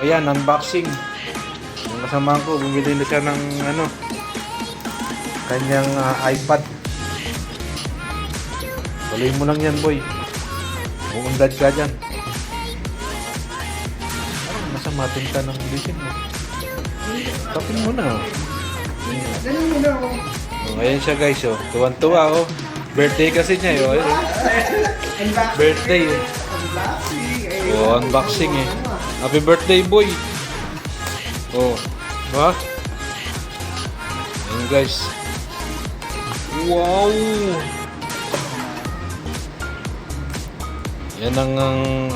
Ayan, unboxing. Yung kasama ko, bumili na siya ng ano, kanyang iPad. Tuloy mo lang yan, boy. Uundad ka dyan. Masama tinta ng bisin mo. Tapin mo na. Ganun mo na ako. Ayan siya guys, oh. Tuwan-tuwa, oh. Birthday kasi niya, oh. Birthday, eh. Oh, unboxing, eh. Happy birthday, boy. Oh, ba? Ayan guys. Wow! Yan ang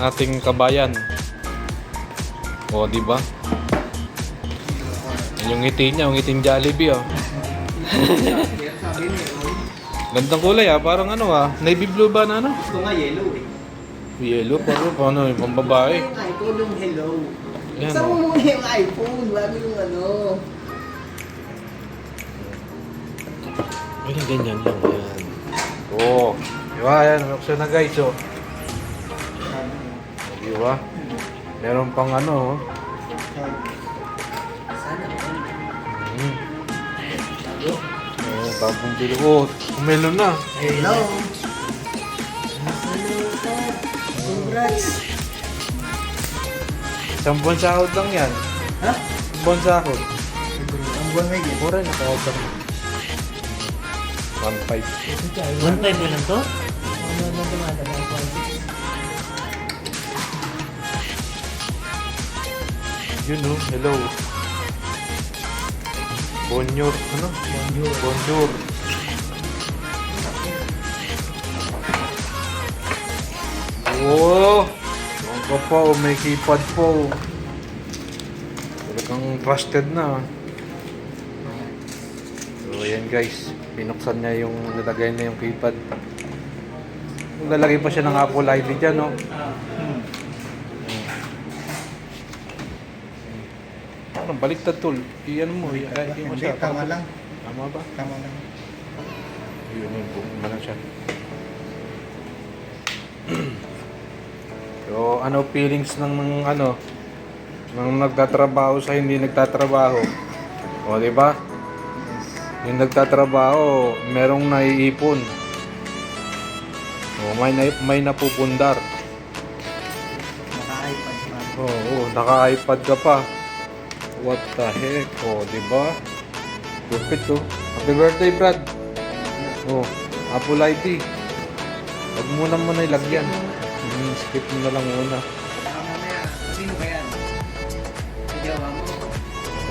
ating kabayan. Oh, di ba? Yung ngiti niya, yung ngiting Jollibee, oh. Gandang kulay, ah. Parang ano, ah. Navy blue ba na ano? Ito nga yellow eh. Yellow, paano yung pambabae? Yung iPhone yung hello. Yan, Saan oh. mo muna yung iPhone bago yung ano? Ay, ganyan lang yan. Oo. Diba, yan. Buksan na guys, oh. Diba? Meron pang ano, oh. Sana. Oh, bagong bilo. Oh, kumelo na. Hello. Congrats. Isang buwan sahod lang yan. Ha? Isang buwan sahod. Ang buwan may gito. Mura na sahod lang. 1.5. 1.5 na lang to? Ano na dumada? 1.6. Yun, oh. Hello. Bonjour. Ano? Bonjour. Bonjour. Oh! Ang ka pa, oh. May keypad po. Talagang trusted na. So, ayan guys. Pinuksan niya yung nilagay na yung keypad. Lalagay pa siya ng Apple ID dyan, no? Parang baliktad, tol. Iyan mo. Iyan mo Hindi, siya. tama lang. Tama ba? Tama lang. Yun yun. Bukong lang siya. So, ano feelings ng ano ng nagtatrabaho sa hindi nagtatrabaho? O, di ba? Yung nagtatrabaho, merong naiipon. O, may napupundar. Naka-iPad pa. Oo, naka-iPad ka pa. What the heck? O, di ba? Lupit, oh. Happy birthday, Brad. Oh, Apple ID. Huwag muna ilagyan. Skip mo na lang muna. Mamaya, sino ba yan? Hindi ako mo.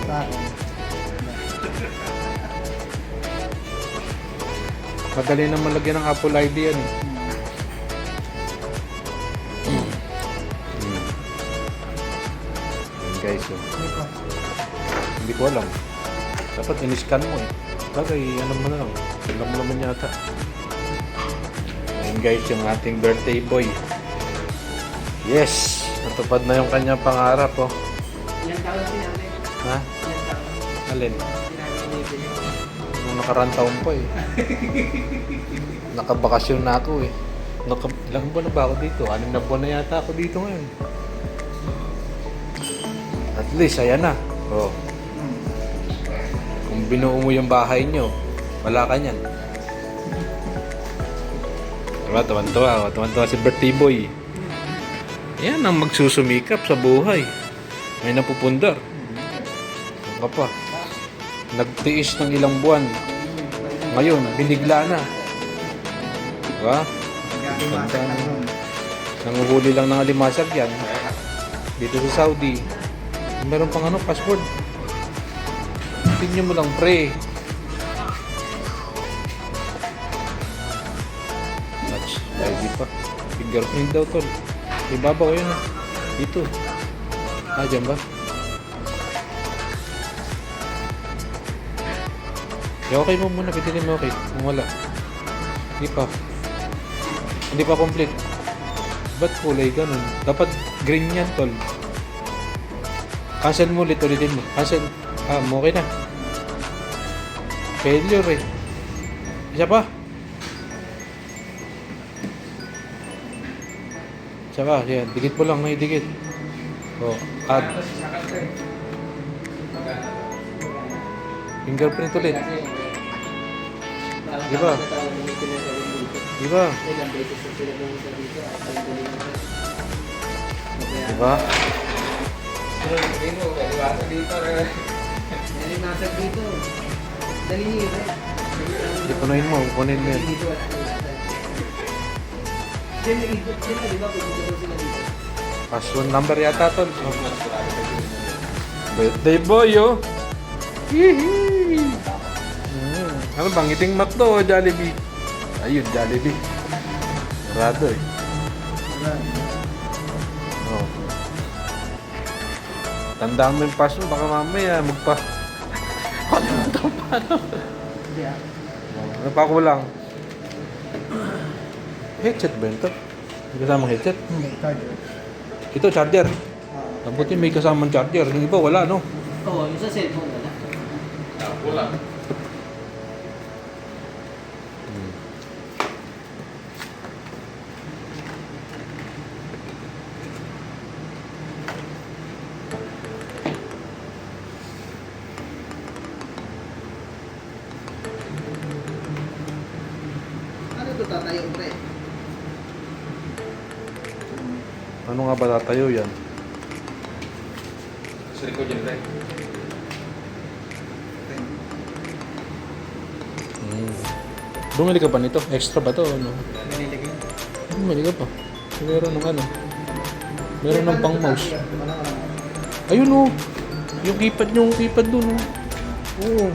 Bakit? Madali naman lagyan ng Apple ID yan. Yan guys, oh. Hindi ko alam. Dapat in-scan mo eh. Bagay, ano mo na lang. Tignan mo naman yata. Yan guys, yung ating birthday boy. Yes! Natupad na yung kanyang pangarap, oh. Ilang taon sinabi? Ha? Ilang taon? Alin? Sinabi ni Bebe. Nung nakarang taon pa eh. Nakabakasyon na ako eh. Ilang buwan na ba ako dito? 6 na buwan na yata ako dito ngayon. At least, ayan na. Oh. Kung binuo mo yung bahay nyo, wala ka niyan. Diba? Tuwan-tuwa si birthday boy. Yan ang magsusumikap sa buhay. May napupundar. Ano ka pa? Nagtiis ng ilang buwan. Ngayon, binigla na. Diba? Nag-alimasag na nun. Nanguhuli lang ng alimasag yan. Dito sa Saudi. Meron pang ano, password. Tingnan mo lang, pre. Touch ID pa. Fingerprint daw, tol. Ibabaw yun, ah. Dito. Dyan ba? Okay mo muna, pitilin mo okay. Kung wala. Hindi pa. Hindi pa complete. Ba't kulay ganun? Dapat green yan, tol. Cancel mo ulit, ulitin mo. Cancel. Okay na. Failure eh. Isa pa. Isa pa, yan. Dikit mo lang, may dikit. Oh, add. Fingerprint ulit. Di ba? Di ba? Di ba? Dali nasa dito. Dali nito. Di punuin mo, kunin mo yan. Diyan na di ba? Pupunta daw sila dito. Password number yata tol. Birthday boy oh. Hihi. Ano bang iting McDo o Jollibee? Ayun, Jollibee. Sarado eh. Oh. Tandaan mo yung password, baka mamaya kalimutan pa ano. Ano pa kulang? Headset ba yun to? May kasamang headset? Hindi, charger. Ito, charger. Mabuti may kasamang charger. Yung iba, wala, no? Oo, yung sa cellphone wala. Ano ito tatayo, pre? Ano nga ba tatayo yan? Sa likod yan, Pre. Bumili ka pa nito? Extra ba to? Ano? Nilagay. Bumili ka pa. Meron ng ano? Meron ng pang mouse. Ayun oh. Yung keypad dun oh. Oo.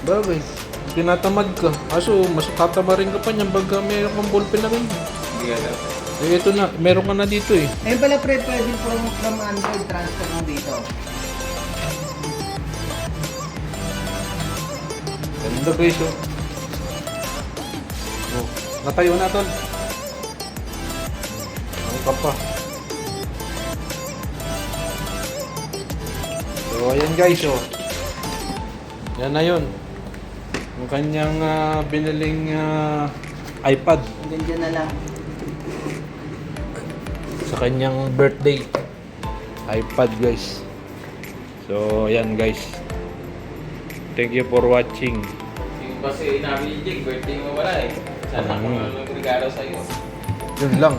Bagay. Tinatamad ka. Kaso, mas tatama rin ka pa niyan pagka mayroon kang ballpen na rin. Hindi ka daw. Eh, ito na. Meron ka na dito eh. Ayun pala, pre, pwede from Android transfer mo dito. Ganda guys oh. Oh. Natayo na tol. Ano ka pa? So, ayan guys oh. Yan na yun. Yung kanyang biniling iPad Hanggang dyan na lang. sa kanyang birthday. iPad guys. So, ayan guys. Thank you for watching. Yung kasi namin ni Jake, birthday mo wala eh. Sana ako regalo sa'yo. Yun lang.